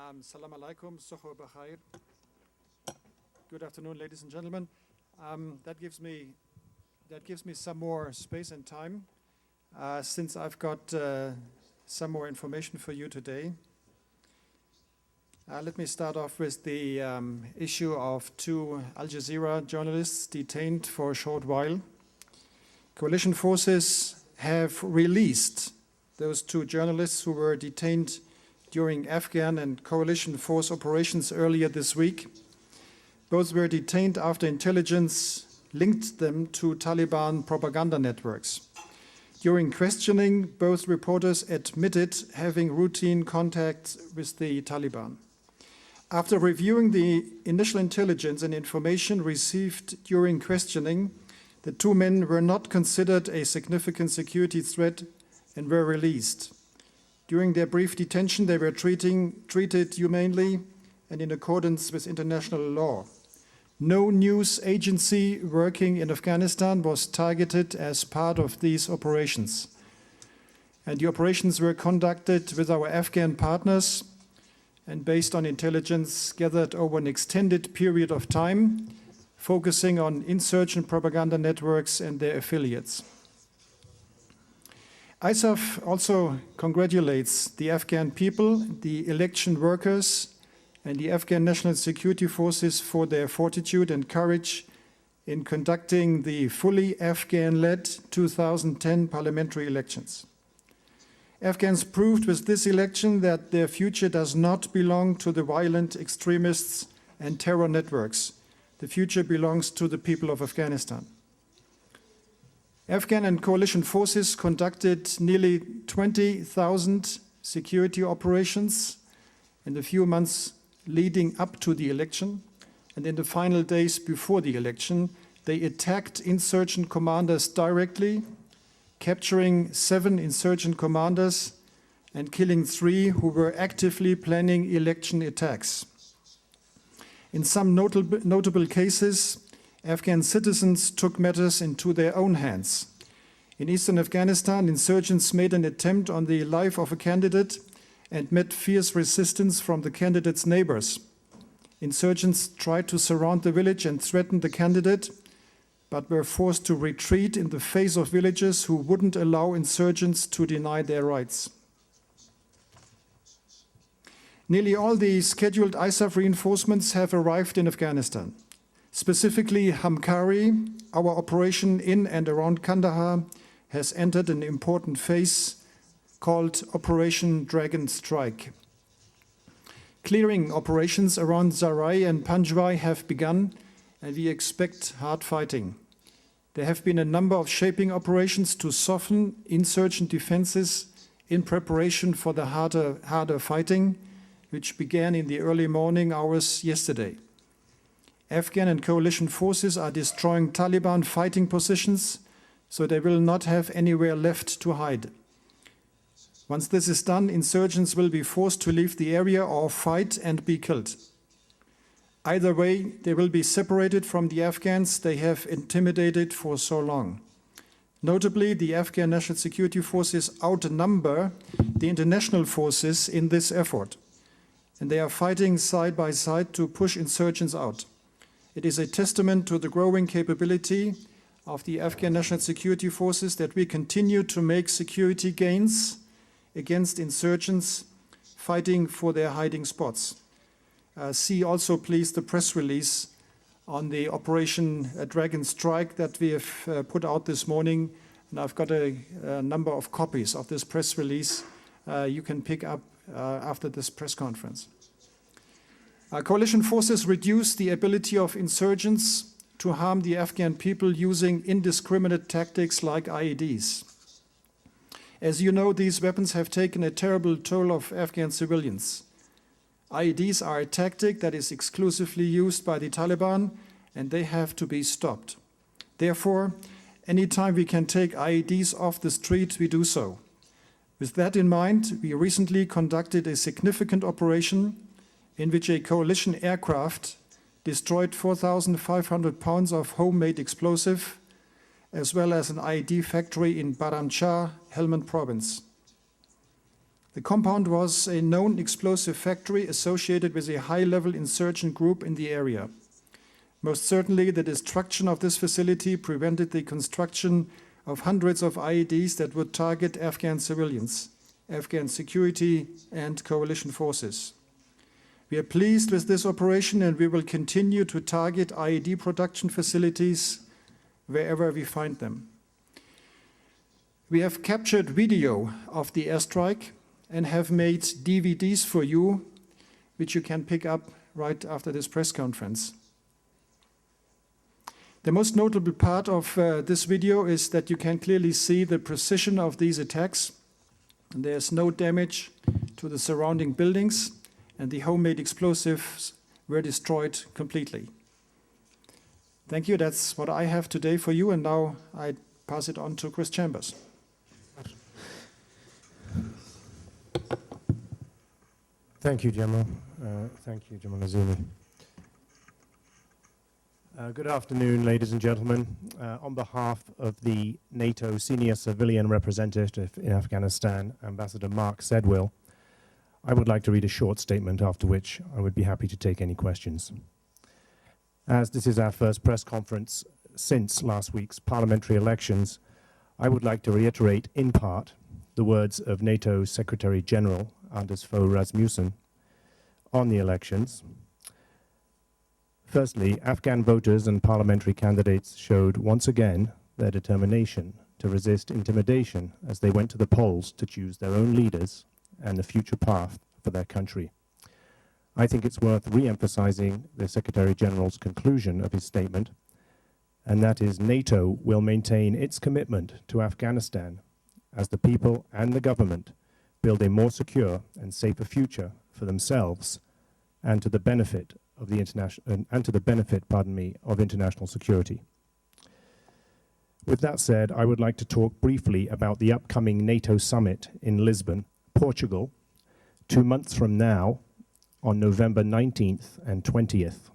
Salam alaikum, Soho Bakhair. Good afternoon, ladies and gentlemen. That gives me some more space and time, since I've got some more information for you today. Let me start off with the issue of two Al Jazeera journalists detained for a short while. Coalition forces have released those two journalists who were detained during Afghan and coalition force operations earlier this week. Both were detained after intelligence linked them to Taliban propaganda networks. During questioning, both reporters admitted having routine contact with the Taliban. After reviewing the initial intelligence and information received during questioning, the two men were not considered a significant security threat and were released. During their brief detention, they were treated humanely and in accordance with international law. No news agency working in Afghanistan was targeted as part of these operations. And the operations were conducted with our Afghan partners and based on intelligence gathered over an extended period of time, focusing on insurgent propaganda networks and their affiliates. ISAF also congratulates the Afghan people, the election workers, and the Afghan National Security Forces for their fortitude and courage in conducting the fully Afghan-led 2010 parliamentary elections. Afghans proved with this election that their future does not belong to the violent extremists and terror networks. The future belongs to the people of Afghanistan. Afghan and coalition forces conducted nearly 20,000 security operations in the few months leading up to the election, and in the final days before the election, they attacked insurgent commanders directly, capturing 7 insurgent commanders and killing 3 who were actively planning election attacks. In some notable cases, Afghan citizens took matters into their own hands. In eastern Afghanistan, insurgents made an attempt on the life of a candidate and met fierce resistance from the candidate's neighbors. Insurgents tried to surround the village and threaten the candidate, but were forced to retreat in the face of villagers who wouldn't allow insurgents to deny their rights. Nearly all the scheduled ISAF reinforcements have arrived in Afghanistan. Specifically, Hamkari, our operation in and around Kandahar, has entered an important phase called Operation Dragon Strike. Clearing operations around Zarai and Panjwai have begun, and we expect hard fighting. There have been a number of shaping operations to soften insurgent defenses in preparation for the harder fighting, which began in the early morning hours yesterday. Afghan and coalition forces are destroying Taliban fighting positions, so they will not have anywhere left to hide. Once this is done, insurgents will be forced to leave the area or fight and be killed. Either way, they will be separated from the Afghans they have intimidated for so long. Notably, the Afghan National Security Forces outnumber the international forces in this effort, and they are fighting side by side to push insurgents out. It is a testament to the growing capability of the Afghan National Security Forces that we continue to make security gains against insurgents fighting for their hiding spots. See also, please, the press release on the Operation Dragon Strike that we have put out this morning. And I've got a number of copies of this press release you can pick up after this press conference. Coalition forces reduce the ability of insurgents to harm the Afghan people using indiscriminate tactics like IEDs. As you know, these weapons have taken a terrible toll of Afghan civilians. IEDs are a tactic that is exclusively used by the Taliban, and they have to be stopped. Therefore, anytime we can take IEDs off the street, we do so. With that in mind, we recently conducted a significant operation in which a coalition aircraft destroyed 4,500 pounds of homemade explosive, as well as an IED factory in Baramchar, Helmand province. The compound was a known explosive factory associated with a high-level insurgent group in the area. Most certainly, the destruction of this facility prevented the construction of hundreds of IEDs that would target Afghan civilians, Afghan security, and coalition forces. We are pleased with this operation, and we will continue to target IED production facilities wherever we find them. We have captured video of the airstrike and have made DVDs for you, which you can pick up right after this press conference. The most notable part of this video is that you can clearly see the precision of these attacks. There's no damage to the surrounding buildings, and the homemade explosives were destroyed completely. Thank you. That's what I have today for you, and now I pass it on to Chris Chambers. Thank you, Jamal. Thank you, Jamal Azumi. Good afternoon, ladies and gentlemen. On behalf of the NATO Senior Civilian Representative in Afghanistan, Ambassador Mark Sedwill, I would like to read a short statement, after which I would be happy to take any questions. As this is our first press conference since last week's parliamentary elections, I would like to reiterate, in part, the words of NATO Secretary General Anders Fogh Rasmussen on the elections. Firstly, Afghan voters and parliamentary candidates showed once again their determination to resist intimidation as they went to the polls to choose their own leaders and the future path for their country. I think it's worth re-emphasizing the Secretary General's conclusion of his statement, and that is NATO will maintain its commitment to Afghanistan as the people and the government build a more secure and safer future for themselves and to the benefit of the of international security. With that said, I would like to talk briefly about the upcoming NATO summit in Lisbon, Portugal, 2 months from now, on November 19th and 20th.